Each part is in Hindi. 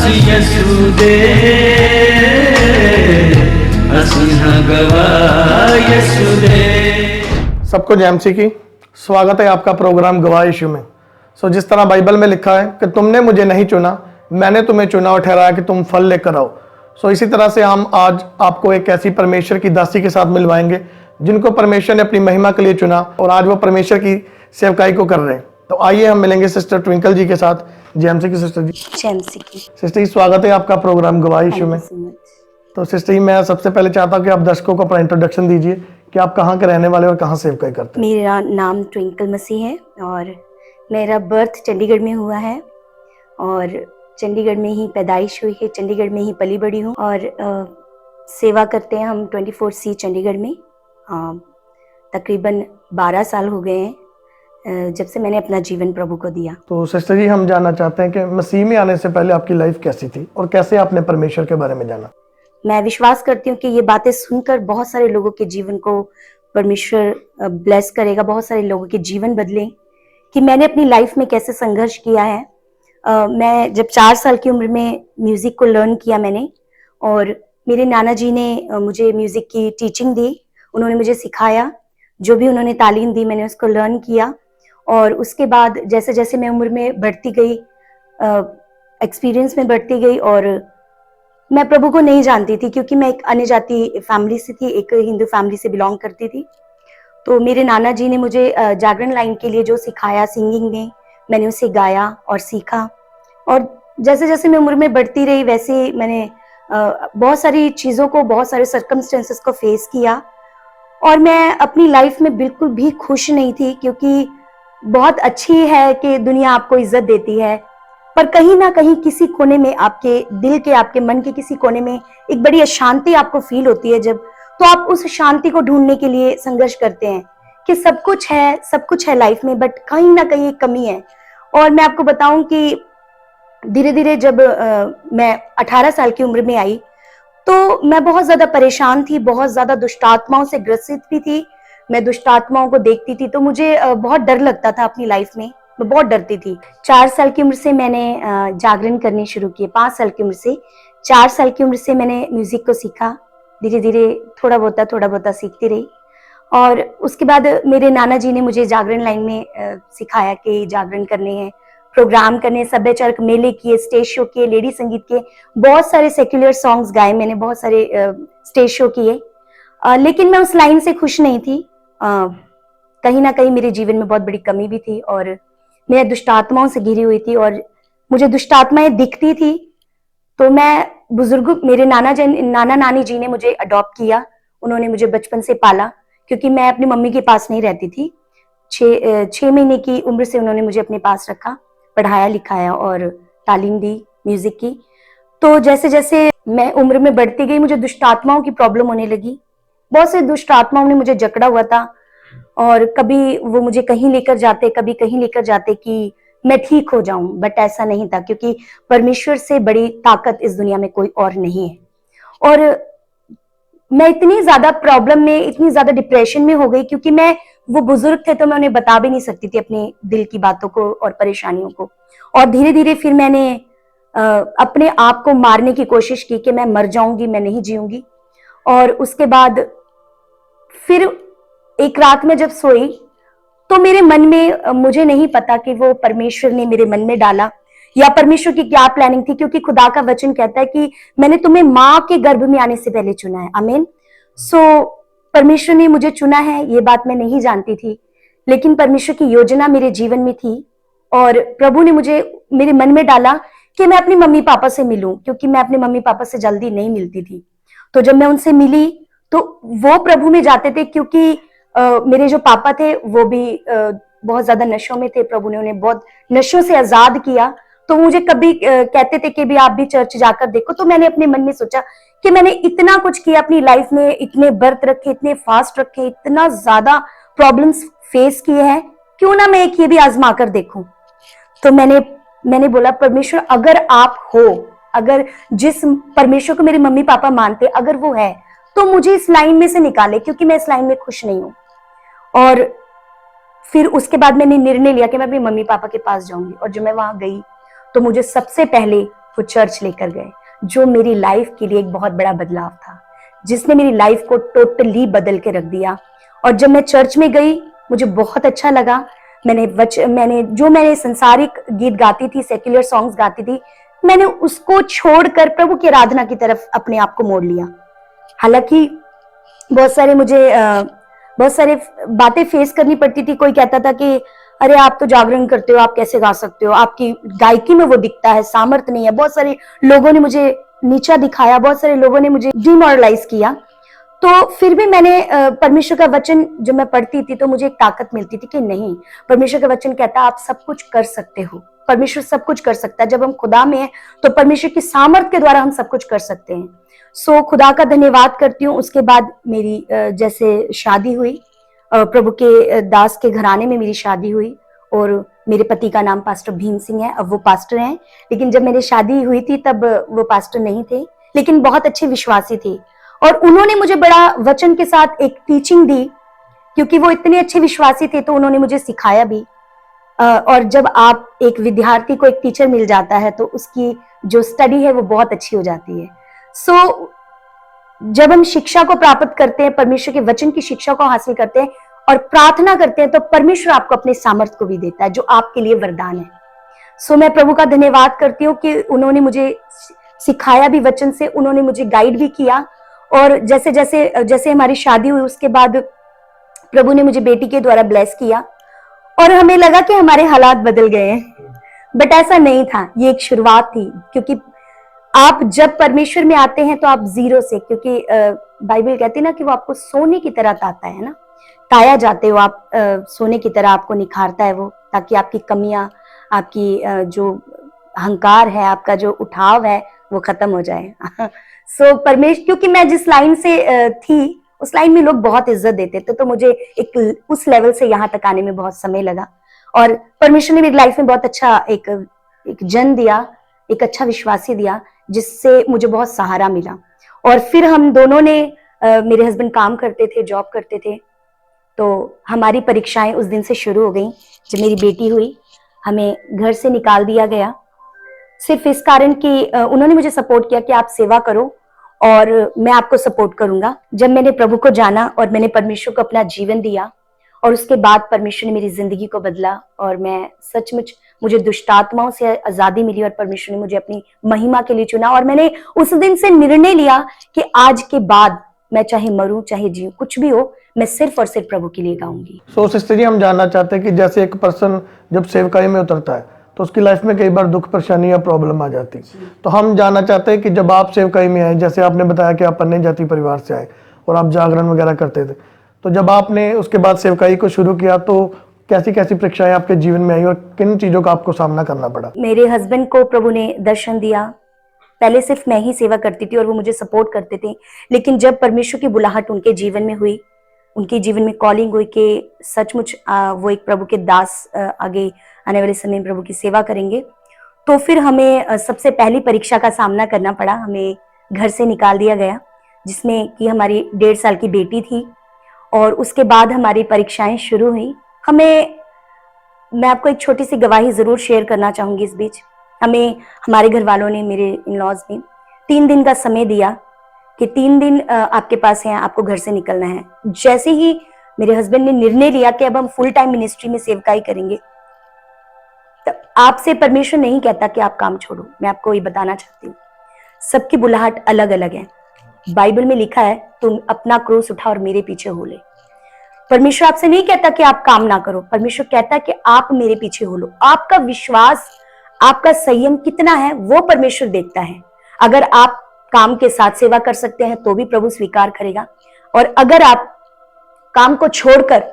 यसुदे यसुदे। सबको जय मसीह की। स्वागत है आपका प्रोग्राम गवाह यीशु में। जिस तरह बाइबल में लिखा है कि तुमने मुझे नहीं चुना, मैंने तुम्हें चुना और ठहराया कि तुम फल लेकर आओ। इसी तरह से हम आज आपको एक ऐसी परमेश्वर की दासी के साथ मिलवाएंगे जिनको परमेश्वर ने अपनी महिमा के लिए चुना और आज वो परमेश्वर की सेवकाई को कर रहे हैं। तो आइए हम मिलेंगे सिस्टर ट्विंकल जी के साथ। जय मसीह की सिस्टर जी। जय मसीह की। सिस्टर जी, स्वागत है आपका प्रोग्राम गवाह यीशु में। तो सिस्टर जी, मैं सबसे पहले चाहता हूँ कि आप दर्शकों को अपना इंट्रोडक्शन दीजिए कि आप कहाँ के रहने वाले और कहाँ सेवकाई करते हैं। मेरा नाम ट्विंकल मसीह है और मेरा बर्थ चंडीगढ़ में हुआ है और चंडीगढ़ में ही पैदाइश हुई है, चंडीगढ़ में ही पली बड़ी हूँ और सेवा करते हैं हम 24C चंडीगढ़ में। तकरीबन 12 साल हो गए हैं जब से मैंने अपना जीवन प्रभु को दिया। तो सिस्टर जी, हम जानना चाहते हैं कि मसीह में आने से पहले आपकी लाइफ कैसी थी और कैसे आपने परमेश्वर के बारे में जाना। मैं विश्वास करती हूँ कि ये बातें सुनकर बहुत सारे लोगों के जीवन को परमेश्वर ब्लेस करेगा, बहुत सारे लोगों के जीवन बदले कि मैंने अपनी लाइफ में कैसे संघर्ष किया है। मैं जब 4 साल की उम्र में म्यूजिक को लर्न किया मैंने, और मेरे नाना जी ने मुझे म्यूजिक की टीचिंग दी, उन्होंने मुझे सिखाया, जो भी उन्होंने तालीम दी मैंने उसको लर्न किया। और उसके बाद जैसे जैसे मैं उम्र में बढ़ती गई, एक्सपीरियंस में बढ़ती गई, और मैं प्रभु को नहीं जानती थी क्योंकि मैं एक अन्य जाति फैमिली से थी, एक हिंदू फैमिली से बिलोंग करती थी। तो मेरे नाना जी ने मुझे जागरण लाइन के लिए जो सिखाया सिंगिंग में, मैंने उसे गाया और सीखा। और जैसे जैसे मैं उम्र में बढ़ती रही वैसे मैंने बहुत सारी चीज़ों को, बहुत सारे सर्कमस्टेंसेस को फेस किया और मैं अपनी लाइफ में बिल्कुल भी खुश नहीं थी, क्योंकि बहुत अच्छी है कि दुनिया आपको इज्जत देती है, पर कहीं ना कहीं किसी कोने में, आपके दिल के, आपके मन के किसी कोने में एक बड़ी अशांति आपको फील होती है जब, तो आप उस शांति को ढूंढने के लिए संघर्ष करते हैं कि सब कुछ है लाइफ में, बट कहीं ना कहीं एक कमी है। और मैं आपको बताऊं कि धीरे धीरे जब मैं 18 साल की उम्र में आई तो मैं बहुत ज्यादा परेशान थी, बहुत ज्यादा दुष्टात्माओं से ग्रसित भी थी। मैं दुष्टात्माओं को देखती थी तो मुझे बहुत डर लगता था अपनी लाइफ में, मैं बहुत डरती थी। 4 साल की उम्र से मैंने जागरण करने शुरू किए, 5 साल की उम्र से, 4 साल की उम्र से मैंने म्यूजिक को सीखा, धीरे धीरे थोड़ा बहुत सीखती रही। और उसके बाद मेरे नाना जी ने मुझे जागरण लाइन में सिखाया कि जागरण करने हैं, प्रोग्राम करने, सभ्याचार मेले किए, स्टेज शो किए, लेडी संगीत के, बहुत सारे सेक्युलर सॉन्ग्स गाए मैंने, बहुत सारे स्टेज शो किए। लेकिन मैं उस लाइन से खुश नहीं थी। कहीं ना कहीं मेरे जीवन में बहुत बड़ी कमी भी थी और मैं दुष्टात्माओं से घिरी हुई थी और मुझे दुष्टात्माएं दिखती थी। तो मैं बुजुर्ग, मेरे नाना नानी जी ने मुझे अडॉप्ट किया, उन्होंने मुझे बचपन से पाला क्योंकि मैं अपनी मम्मी के पास नहीं रहती थी। 6 महीने की उम्र से उन्होंने मुझे अपने पास रखा, पढ़ाया लिखाया और तालीम दी म्यूजिक की। तो जैसे जैसे मैं उम्र में बढ़ती गई मुझे दुष्टात्माओं की प्रॉब्लम होने लगी। बहुत से दुष्टात्माओं ने मुझे जकड़ा हुआ था और कभी वो मुझे कहीं लेकर जाते, कभी कहीं लेकर जाते कि मैं ठीक हो जाऊं, बट ऐसा नहीं था क्योंकि परमेश्वर से बड़ी ताकत इस दुनिया में कोई और नहीं है। और मैं इतनी ज्यादा प्रॉब्लम में, इतनी ज्यादा डिप्रेशन में हो गई क्योंकि वो बुजुर्ग थे तो मैं उन्हें बता भी नहीं सकती थी अपने दिल की बातों को और परेशानियों को। और धीरे धीरे फिर मैंने अपने आप को मारने की कोशिश की कि मैं मर जाऊंगी, मैं नहीं जीऊंगी। और उसके बाद फिर एक रात में जब सोई तो मेरे मन में, मुझे नहीं पता कि वो परमेश्वर ने मेरे मन में डाला या परमेश्वर की क्या प्लानिंग थी, क्योंकि खुदा का वचन कहता है कि मैंने तुम्हें माँ के गर्भ में आने से पहले चुना है। आमीन। परमेश्वर ने मुझे चुना है, ये बात मैं नहीं जानती थी, लेकिन परमेश्वर की योजना मेरे जीवन में थी और प्रभु ने मुझे, मेरे मन में डाला कि मैं अपने मम्मी पापा से मिलूं, क्योंकि मैं अपने मम्मी पापा से जल्दी नहीं मिलती थी। तो जब मैं उनसे मिली तो वो प्रभु में जाते थे, क्योंकि मेरे जो पापा थे वो भी बहुत ज्यादा नशों में थे। प्रभु ने उन्हें बहुत नशों से आजाद किया। तो मुझे कभी कहते थे कि भी आप भी चर्च जाकर देखो। तो मैंने अपने मन में सोचा कि मैंने इतना कुछ किया अपनी लाइफ में, इतने व्रत रखे, इतने फास्ट रखे, इतना ज्यादा प्रॉब्लम्स फेस किए हैं, क्यों ना मैं एक ये भी आजमा कर देखूं। तो मैंने बोला, परमेश्वर अगर आप हो, अगर जिस परमेश्वर को मेरे मम्मी पापा मानते, अगर वो है तो मुझे इस लाइन में से निकाले, क्योंकि मैं इस लाइन में खुश नहीं हूं। और फिर उसके बाद मैंने निर्णय लिया कि मैं अपने मम्मी पापा के पास जाऊंगी। और जब मैं वहां गई तो मुझे सबसे पहले वो चर्च लेकर गए, जो मेरी लाइफ के लिए एक बहुत बड़ा बदलाव था, जिसने मेरी लाइफ को टोटली बदल के रख दिया। और जब मैं चर्च में गई, मुझे बहुत अच्छा लगा। मैंने संसारिक गीत गाती थी, सेक्युलर सॉन्ग्स गाती थी, मैंने उसको छोड़कर प्रभु की आराधना की तरफ अपने आप को मोड़ लिया। हालांकि बहुत सारे बातें फेस करनी पड़ती थी। कोई कहता था कि अरे आप तो जागरण करते हो, आप कैसे गा सकते हो, आपकी गायकी में वो दिखता है, सामर्थ्य नहीं है। बहुत सारे लोगों ने मुझे नीचा दिखाया, बहुत सारे लोगों ने मुझे डिमोरलाइज किया। तो फिर भी मैंने परमेश्वर का वचन जब मैं पढ़ती थी तो मुझे एक ताकत मिलती थी कि नहीं, परमेश्वर का वचन कहता है आप सब कुछ कर सकते हो, परमेश्वर सब कुछ कर सकता है। जब हम खुदा में हैं तो परमेश्वर की सामर्थ के द्वारा हम सब कुछ कर सकते हैं। सो खुदा का धन्यवाद करती हूँ। उसके बाद मेरी जैसे शादी हुई, प्रभु के दास के घराने में मेरी शादी हुई, और मेरे पति का नाम पास्टर भीम सिंह है। अब वो पास्टर हैं, लेकिन जब मेरी शादी हुई थी तब वो पास्टर नहीं थे, लेकिन बहुत अच्छे विश्वासी थे। और उन्होंने मुझे बड़ा वचन के साथ एक टीचिंग दी, क्योंकि वो इतने अच्छे विश्वासी थे तो उन्होंने मुझे सिखाया भी। और जब आप एक विद्यार्थी को एक टीचर मिल जाता है तो उसकी जो स्टडी है वो बहुत अच्छी हो जाती है। सो जब हम शिक्षा को प्राप्त करते हैं, परमेश्वर के वचन की शिक्षा को हासिल करते हैं और प्रार्थना करते हैं, तो परमेश्वर आपको अपने सामर्थ्य को भी देता है, जो आपके लिए वरदान है। सो मैं प्रभु का धन्यवाद करती हूँ कि उन्होंने मुझे सिखाया भी वचन से, उन्होंने मुझे गाइड भी किया। और जैसे जैसे जैसे हमारी शादी हुई, उसके बाद प्रभु ने मुझे बेटी के द्वारा ब्लेस किया, और हमें लगा कि हमारे हालात बदल गए हैं, बट ऐसा नहीं था। ये एक शुरुआत थी, क्योंकि आप जब परमेश्वर में आते हैं तो आप जीरो से, क्योंकि बाइबल कहती है ना कि वो आपको सोने की तरह ताता है ना, ताया जाते हो आप, सोने की तरह आपको निखारता है वो, ताकि आपकी कमियां, आपकी जो अहंकार है, आपका जो उठाव है वो खत्म हो जाए। सो परमेश्वर, क्योंकि मैं जिस लाइन से थी उस लाइन में लोग बहुत इज्जत देते थे, तो मुझे एक उस लेवल से यहाँ तक आने में बहुत समय लगा। और परमेश्वर ने मेरी लाइफ में बहुत अच्छा एक जन दिया, एक अच्छा विश्वासी दिया, जिससे मुझे बहुत सहारा मिला। और फिर हम दोनों ने, मेरे हस्बैंड काम करते थे, जॉब करते थे, तो हमारी परीक्षाएं उस दिन से शुरू हो गई जब मेरी बेटी हुई। हमें घर से निकाल दिया गया, सिर्फ इस कारण कि उन्होंने मुझे सपोर्ट किया कि आप सेवा करो और मैं आपको सपोर्ट करूंगा। जब मैंने प्रभु को जाना और मैंने परमेश्वर को अपना जीवन दिया, और उसके बाद परमेश्वर ने मेरी जिंदगी को बदला, और मैं सचमुच, मुझे दुष्ट आत्माओं से आजादी मिली और परमेश्वर ने मुझे अपनी महिमा के लिए चुना। और मैंने उस दिन से निर्णय लिया कि आज के बाद मैं चाहे मरूं चाहे जीऊं, कुछ भी हो, मैं सिर्फ और सिर्फ प्रभु के लिए गाऊंगी। सो सिस्टर जी, हम जानना चाहते हैं कि जैसे एक पर्सन जब सेवकाई में उतरता है तो उसकी लाइफ में कई बार दुख परेशानी या प्रॉब्लम आ जाती है। तो हम जानना चाहते हैं कि जब आप सेवकाई में आए, जैसे आपने बताया कि आप अन्य जाति परिवार से आए और आप जागरण वगैरह करते थे, तो जब आपने उसके बाद सेवकाई को शुरू किया तो कैसी कैसी परीक्षाएं आपके जीवन में आई और किन चीजों का आपको सामना करना पड़ा? मेरे हस्बैंड को प्रभु ने दर्शन दिया। पहले सिर्फ मैं ही सेवा करती थी और वो मुझे सपोर्ट करते थे, लेकिन जब परमेश्वर की बुलाहट उनके जीवन में हुई, उनके जीवन में कॉलिंग हुई कि सचमुच वो एक प्रभु के दास आगे आने वाले समय में प्रभु की सेवा करेंगे, तो फिर हमें सबसे पहली परीक्षा का सामना करना पड़ा। हमें घर से निकाल दिया गया, जिसमें कि हमारी 1.5 साल की बेटी थी, और उसके बाद हमारी परीक्षाएं शुरू हुई। मैं आपको एक छोटी सी गवाही जरूर शेयर करना चाहूंगी इस बीच। हमारे घर वालों ने, मेरे इन-लॉज ने 3 दिन का समय दिया कि 3 दिन आपके पास है, आपको घर से निकलना है। जैसे ही मेरे हस्बैंड ने निर्णय लिया कि अब हम फुल टाइम मिनिस्ट्री में सेवकाई करेंगे, तब आपसे परमेश्वर नहीं कहता कि आप काम छोड़ो। मैं आपको ये बताना चाहती हूँ, सबकी बुलाहट अलग अलग है। बाइबल में लिखा है, तुम अपना क्रूस उठा और मेरे पीछे हो ले। परमेश्वर आपसे नहीं कहता कि आप काम ना करो, परमेश्वर कहता है कि आप मेरे पीछे हो लो। आपका विश्वास, आपका संयम कितना है वो परमेश्वर देखता है। अगर आप काम के साथ सेवा कर सकते हैं तो भी प्रभु स्वीकार करेगा, और अगर आप काम को छोड़कर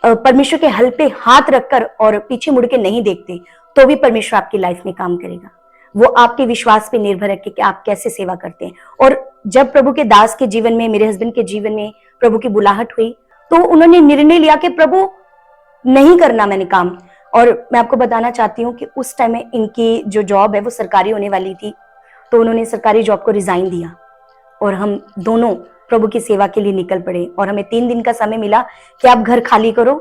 परमेश्वर के हल पे हाथ रखकर और पीछे मुड़ के नहीं देखते, तो भी परमेश्वर आपकी लाइफ में काम करेगा। वो आपके विश्वास पे निर्भर है कि आप कैसे सेवा करते हैं। और जब प्रभु के दास के जीवन में, मेरे हस्बैंड के जीवन में प्रभु की बुलाहट हुई, तो उन्होंने निर्णय लिया कि प्रभु नहीं करना मैंने काम। और मैं आपको बताना चाहती हूँ कि उस टाइम में इनकी जो जॉब है वो सरकारी होने वाली थी, तो उन्होंने सरकारी जॉब को रिजाइन दिया और हम दोनों प्रभु की सेवा के लिए निकल पड़े। और हमें 3 दिन का समय मिला कि आप घर खाली करो।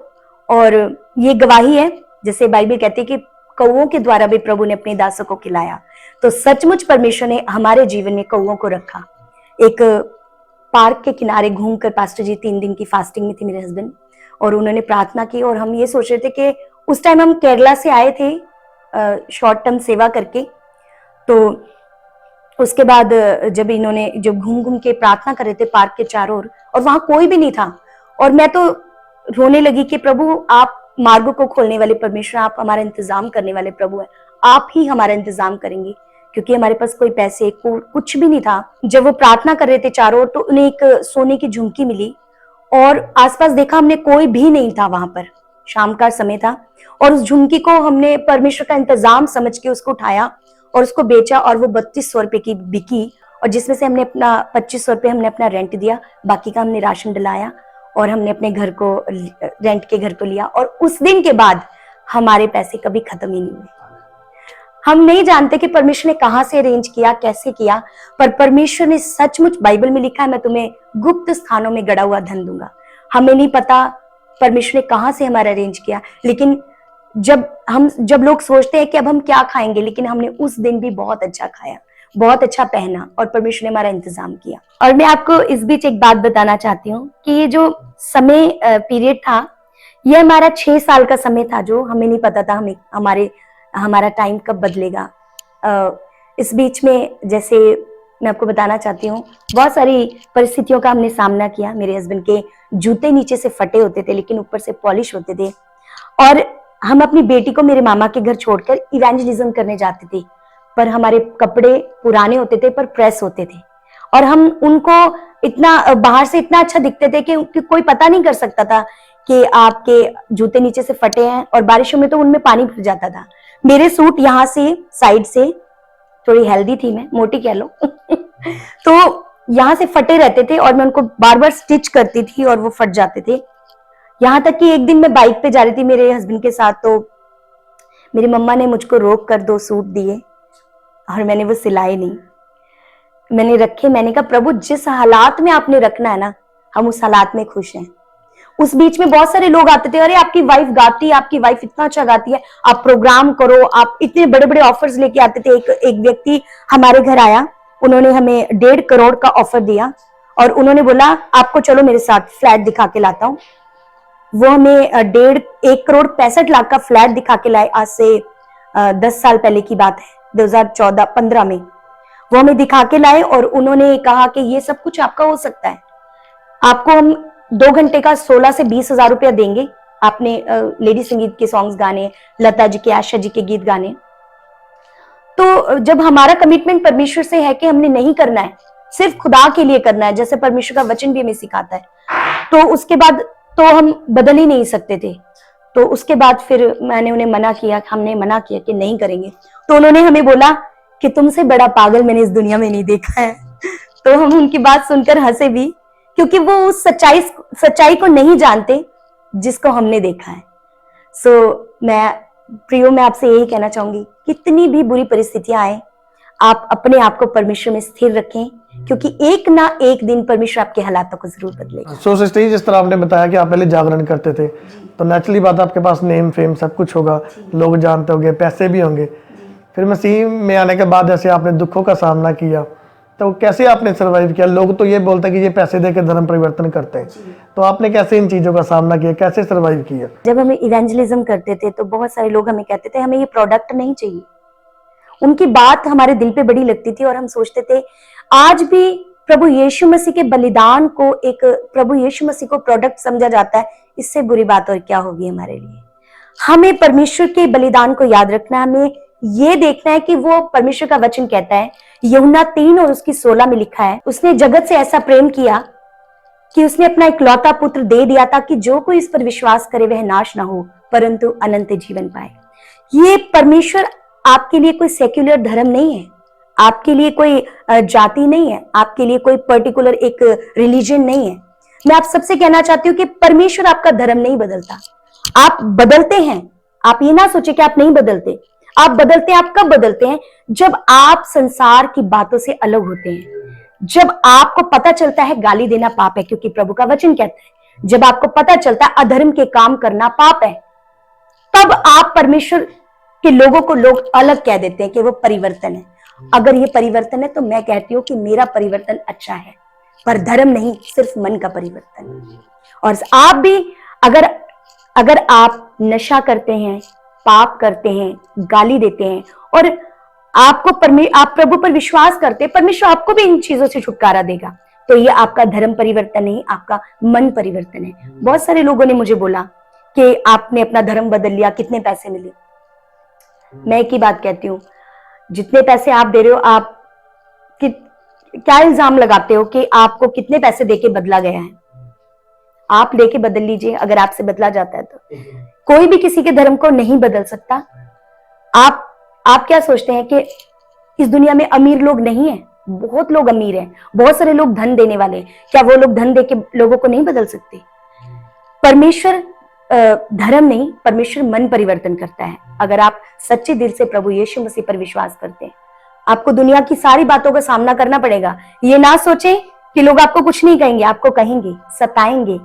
और ये गवाही है, जैसे बाइबल कहती है कि कौओं के द्वारा भी प्रभु ने अपने दासों को खिलाया। तो सचमुच परमेश्वर ने हमारे जीवन में कौओं को रखा। एक पार्क के किनारे घूमकर पास्टर जी 3 दिन की फास्टिंग में थे मेरे हस्बैंड, और उन्होंने प्रार्थना की, और हम ये सोच रहे थे कि उस टाइम हम केरला से आए थे शॉर्ट टर्म सेवा करके। तो उसके बाद जब घूम घूम के प्रार्थना कर रहे थे पार्क के चारों ओर, और वहां कोई भी नहीं था, और मैं तो रोने लगी कि प्रभु आप मार्गों को खोलने वाले परमेश्वर, आप हमारा इंतजाम करने वाले प्रभु है, आप ही हमारा इंतजाम करेंगे, क्योंकि हमारे पास कोई पैसे कुछ भी नहीं था। जब वो प्रार्थना कर रहे थे चारों ओर, तो उन्हें एक सोने की झुमकी मिली, और आसपास देखा हमने कोई भी नहीं था वहां पर, शाम का समय था, और उस झुमकी को हमने परमेश्वर का इंतजाम समझ के उसको उठाया और उसको बेचा, और वो 3200 रुपए की बिकी, और जिसमें से हमने अपना 2500 रुपए हमने अपना रेंट दिया, बाकी का हमने राशन डलाया, और हमने अपने घर को रेंट के घर को लिया। और उस दिन के बाद हमारे पैसे कभी खत्म ही नहीं हुए। हम नहीं जानते कि परमेश्वर ने कहां से अरेंज किया, कैसे किया, पर परमेश्वर ने सचमुच, बाइबल में लिखा है, मैं तुम्हें गुप्त स्थानों में गड़ा हुआ धन दूंगा। हमें नहीं पता परमेश्वर ने कहां से हमारा अरेंज किया, लेकिन जब लोग सोचते हैं कि अब हम क्या खाएंगे, लेकिन हमने उस दिन भी बहुत अच्छा खाया, बहुत अच्छा पहना, और परमेश्वर ने हमारा इंतजाम किया। और मैं आपको इस बीच एक बात बताना चाहती हूँ कि ये जो समय पीरियड था, ये हमारा 6 साल का समय था, जो हमें नहीं पता था हमारा टाइम कब बदलेगा। इस बीच में, जैसे मैं आपको बताना चाहती हूँ, बहुत सारी परिस्थितियों का हमने सामना किया। मेरे हस्बैंड के जूते नीचे से फटे होते थे, लेकिन ऊपर से पॉलिश होते थे, और हम अपनी बेटी को मेरे मामा के घर छोड़कर इवेंजलिज्म करने जाते थे, पर हमारे कपड़े पुराने होते थे पर प्रेस होते थे, और हम उनको इतना बाहर से इतना अच्छा दिखते थे कि कोई पता नहीं कर सकता था कि आपके जूते नीचे से फटे हैं, और बारिशों में तो उनमें पानी भर जाता था। मेरे सूट यहाँ से साइड से, थोड़ी हेल्दी थी मैं, मोटी कह लो तो यहाँ से फटे रहते थे, और मैं उनको बार बार स्टिच करती थी और वो फट जाते थे। यहाँ तक कि एक दिन मैं बाइक पे जा रही थी मेरे हस्बैंड के साथ, तो मेरी मम्मा ने मुझको रोक कर 2 सूट दिए, और मैंने वो सिलाए नहीं, मैंने रखे। मैंने कहा प्रभु, जिस हालात में आपने रखना है ना, हम उस हालात में खुश हैं। उस बीच में बहुत सारे लोग आते थे, अरे आपकी वाइफ गाती है, आपकी वाइफ इतना अच्छा गाती है, आप प्रोग्राम करो, आप इतने बड़े बड़े ऑफर्स लेके आते थे। एक व्यक्ति हमारे घर आया, उन्होंने हमें 1.5 करोड़ का ऑफर दिया, और उन्होंने बोला आपको चलो मेरे साथ फ्लैट दिखा के लाता हूँ। वो हमें 1 करोड़ 65 लाख का फ्लैट दिखा के लाए। आज से 10 साल पहले की बात है, 2014-15 में वो हमें दिखा के लाए, और उन्होंने कहा कि ये सब कुछ आपका हो सकता है, आपको हम 2 घंटे का 16 से 20 हजार रुपया देंगे, आपने लेडी संगीत के सॉन्ग्स गाने, लता जी के, आशा जी के गीत गाने। तो जब हमारा कमिटमेंट परमेश्वर से है कि हमने नहीं करना है, सिर्फ खुदा के लिए करना है, जैसे परमेश्वर का वचन भी हमें सिखाता है, तो उसके बाद तो हम बदल ही नहीं सकते थे। तो उसके बाद फिर हमने मना किया कि नहीं करेंगे। तो उन्होंने हमें बोला कि तुमसे बड़ा पागल मैंने इस दुनिया में नहीं देखा है। तो हम उनकी बात सुनकर हंसे भी, क्योंकि वो उस सच्चाई को नहीं जानते जिसको हमने देखा है। मैं आपसे यही कहना चाहूंगी, कितनी भी बुरी परिस्थितियां आए, आप अपने आप को परमेश्वर में स्थिर रखें, क्योंकि एक ना एक दिन परमेश्वर आपके हालातों को जरूर बदलेगा। सो सिस्टर, जिस तरह आपने बताया कि आप पहले जागरण करते थे, तो नेचुरली बात आपके पास नेम फेम सब कुछ होगा, लोग जानते होंगे, पैसे भी होंगे। फिर मसीह में आने के बाद जैसे आपने दुखों का सामना किया, तो कैसे आपने सर्वाइव किया? लोग तो ये बोलते हैं कि ये पैसे दे के धर्म परिवर्तन करते हैं, तो आपने कैसे इन चीजों का सामना किया, कैसे सर्वाइव किया? जब हमें इवेंजलिज्म करते थे तो बहुत सारे लोग हमें कहते थे हमें ये प्रोडक्ट नहीं चाहिए। उनकी बात हमारे दिल पे बड़ी लगती थी, और हम सोचते थे आज भी प्रभु यीशु मसीह के बलिदान को, एक प्रभु यीशु मसीह को प्रोडक्ट समझा जाता है, इससे बुरी बात और क्या होगी हमारे लिए। हमें परमेश्वर के बलिदान को याद रखना है, हमें ये देखना है कि वो परमेश्वर का वचन कहता है, यूहन्ना 3 और उसकी 16 में लिखा है, उसने जगत से ऐसा प्रेम किया कि उसने अपना इकलौता पुत्र दे दिया ताकि जो कोई इस पर विश्वास करे वह नाश ना हो परंतु अनंत जीवन पाए। ये परमेश्वर आपके लिए कोई सेक्युलर धर्म नहीं है, आपके लिए कोई जाति नहीं है, आपके लिए कोई पर्टिकुलर एक रिलीजन नहीं है। मैं आप सबसे कहना चाहती हूँ कि परमेश्वर आपका धर्म नहीं बदलता, आप बदलते हैं। आप ये ना सोचे कि आप नहीं बदलते, आप बदलते हैं। आप कब बदलते हैं? जब आप संसार की बातों से अलग होते हैं, जब आपको पता चलता है गाली देना पाप है, क्योंकि प्रभु का वचन कहता है जब आपको पता चलता है अधर्म के काम करना पाप है, तब आप परमेश्वर कि लोगों को लोग अलग कह देते हैं कि वो परिवर्तन है। अगर ये परिवर्तन है तो मैं कहती हूँ कि मेरा परिवर्तन अच्छा है, पर धर्म नहीं, सिर्फ मन का परिवर्तन। और आप भी अगर अगर आप नशा करते हैं, पाप करते हैं, गाली देते हैं और आप प्रभु पर विश्वास करते हैं, परमेश्वर आपको भी इन चीजों से छुटकारा देगा। तो ये आपका धर्म परिवर्तन नहीं, आपका मन परिवर्तन है। बहुत सारे लोगों ने मुझे बोला कि आपने अपना धर्म बदल लिया, कितने पैसे मिले? मैं एक ही बात कहती हूँ, जितने पैसे आप दे रहे हो, आप क्या इल्जाम लगाते हो कि आपको कितने पैसे देके बदला गया है? आप लेके बदल लीजिए, अगर आपसे बदला जाता है तो। कोई भी किसी के धर्म को नहीं बदल सकता। आप क्या सोचते हैं कि इस दुनिया में अमीर लोग नहीं है? बहुत लोग अमीर हैं, बहुत सारे लोग धन देने वाले हैं। क्या वो लोग धन देके लोगों को नहीं बदल सकते? परमेश्वर धर्म नहीं, परमेश्वर मन परिवर्तन करता है। अगर आप सच्चे दिल से प्रभु यीशु मसीह पर विश्वास करते हैं, आपको दुनिया की सारी बातों का सामना करना पड़ेगा। ये ना सोचें कि लोग आपको कुछ नहीं कहेंगे, आपको कहेंगे, सताएंगे,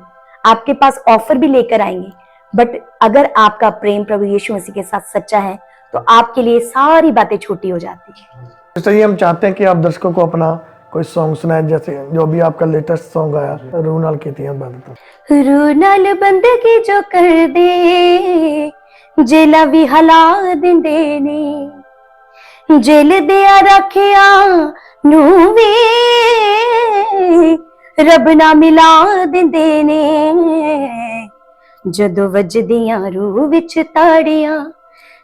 आपके पास ऑफर भी लेकर आएंगे। बट अगर आपका प्रेम प्रभु यीशु मसीह के साथ सच्चा है तो आपके लिए सारी बातें छोटी हो जाती है। इसलिए हम चाहते हैं कि आप दर्शकों को अपना कोई सॉन्ग सुनाए, जैसे जो भी आपका लेटेस्ट सॉन्ग आया, रूह नाल कीतियां बंद। रूह नाल बंदगी जो कर दे, जेला भी हला दिंदे ने, जेल दिया रखिया नू वी रब ना मिला दिंदे ने। जदों वजदियां रूह विच ताड़ियां,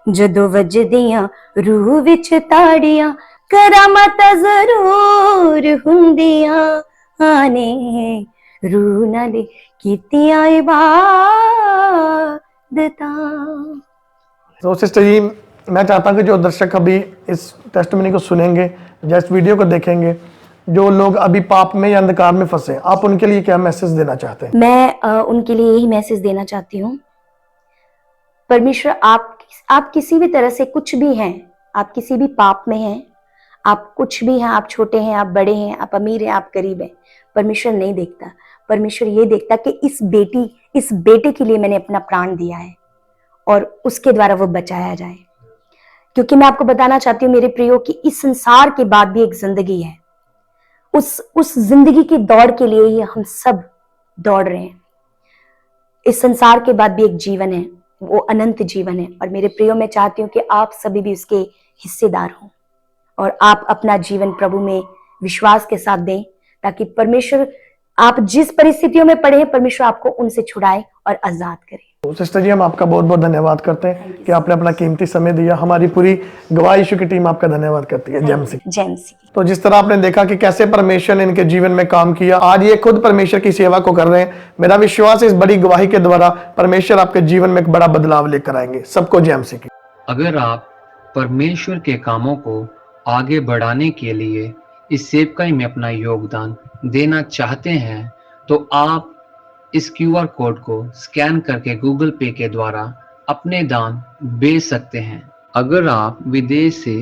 जदों वजदियां रूह विच ताड़ियां, करामत जरूर हुंदियां ने, रूह नाल कीतियां इबादतां। तो सिस्टर जी, मैं चाहता हूं कि जो दर्शक अभी इस टेस्टिमनी को सुनेंगे या इस वीडियो को देखेंगे, जो लोग अभी पाप में या अंधकार में फंसे, आप उनके लिए क्या मैसेज देना चाहते हैं? मैं उनके लिए यही मैसेज देना चाहती हूँ, परमेश्वर आप किसी भी तरह से कुछ भी हैं, आप किसी भी पाप में हैं, आप कुछ भी हैं, आप छोटे हैं, आप बड़े हैं, आप अमीर हैं, आप गरीब हैं, परमेश्वर नहीं देखता। परमेश्वर ये देखता कि इस बेटे के लिए मैंने अपना प्राण दिया है और उसके द्वारा वो बचाया जाए। क्योंकि मैं आपको बताना चाहती हूँ मेरे प्रियो कि इस संसार के बाद भी एक जिंदगी है। उस जिंदगी की दौड़ के लिए ही हम सब दौड़ रहे हैं। इस संसार के बाद भी एक जीवन है, वो अनंत जीवन है। और मेरे प्रियो, मैं चाहती हूँ कि आप सभी भी उसके हिस्सेदार हों और आप अपना जीवन प्रभु में विश्वास के साथ दें, ताकि परमेश्वर, आप जिस परिस्थितियों में पड़े हैं, परमेश्वर आपको उनसे छुड़ाए और आजाद करे। तो सिस्टर जी, हम आपका बहुत बहुत धन्यवाद करते हैं कि आपने अपना कीमती समय दिया। हमारी पूरी गवाह यीशु की टीम आपका धन्यवाद करती है। जय मसीह। जय मसीह। तो जिस तरह आपने देखा कि कैसे परमेश्वर ने इनके जीवन में काम किया, आज ये खुद परमेश्वर की सेवा को कर रहे हैं। मेरा विश्वास है इस बड़ी गवाही के द्वारा परमेश्वर आपके जीवन में एक बड़ा बदलाव लेकर आएंगे। सबको जय मसीह की। अगर आप परमेश्वर के कामों को आगे बढ़ाने के लिए इस सेवकाई में अपना योगदान देना चाहते हैं, तो आप इस क्यूआर कोड को स्कैन करके गूगल पे के द्वारा अपने दान भेज सकते हैं। अगर आप विदेश से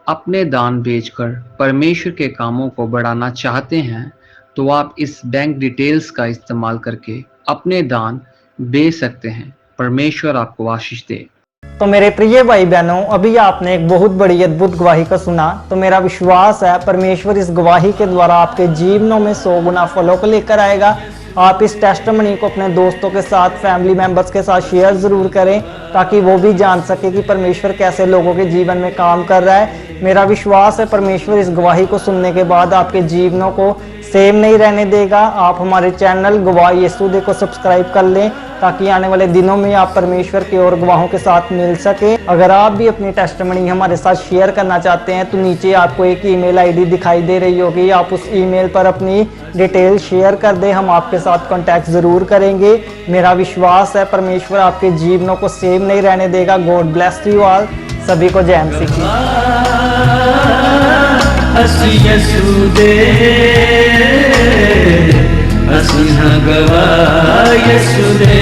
अपने दान भेजकर परमेश्वर के कामों को बढ़ाना चाहते हैं, तो आप इस बैंक डिटेल्स का इस्तेमाल करके अपने दान भेज सकते हैं। परमेश्वर आपको आशीष दे। तो मेरे प्रिय भाई बहनों, अभी आपने एक बहुत बड़ी अद्भुत गवाही को सुना। तो मेरा विश्वास है परमेश्वर इस गवाही के द्वारा आपके जीवनों में 100 गुना फलों को लेकर आएगा। आप इस टेस्टिमनी को अपने दोस्तों के साथ, फैमिली मेंबर्स के साथ शेयर ज़रूर करें, ताकि वो भी जान सके कि परमेश्वर कैसे लोगों के जीवन में काम कर रहा है। मेरा विश्वास है परमेश्वर इस गवाही को सुनने के बाद आपके जीवनों को सेम नहीं रहने देगा। आप हमारे चैनल गवाह यीशु को सब्सक्राइब कर लें, ताकि आने वाले दिनों में आप परमेश्वर के और गवाहों के साथ मिल सके। अगर आप भी अपनी टेस्टिमनी हमारे साथ शेयर करना चाहते हैं, तो नीचे आपको एक ईमेल आईडी दिखाई दे रही होगी, आप उस ईमेल पर अपनी डिटेल शेयर कर दें, हम आपके साथ कांटेक्ट ज़रूर करेंगे। मेरा विश्वास है परमेश्वर आपके जीवनों को सेम नहीं रहने देगा। God bless you all. सभी को जय मसीह। ਅਸੀਂ ਯਿਸੂ ਦੇ ਅਸੀਂ ਹਾਂ ਗਵਾਹ ਯਿਸੂ ਦੇ।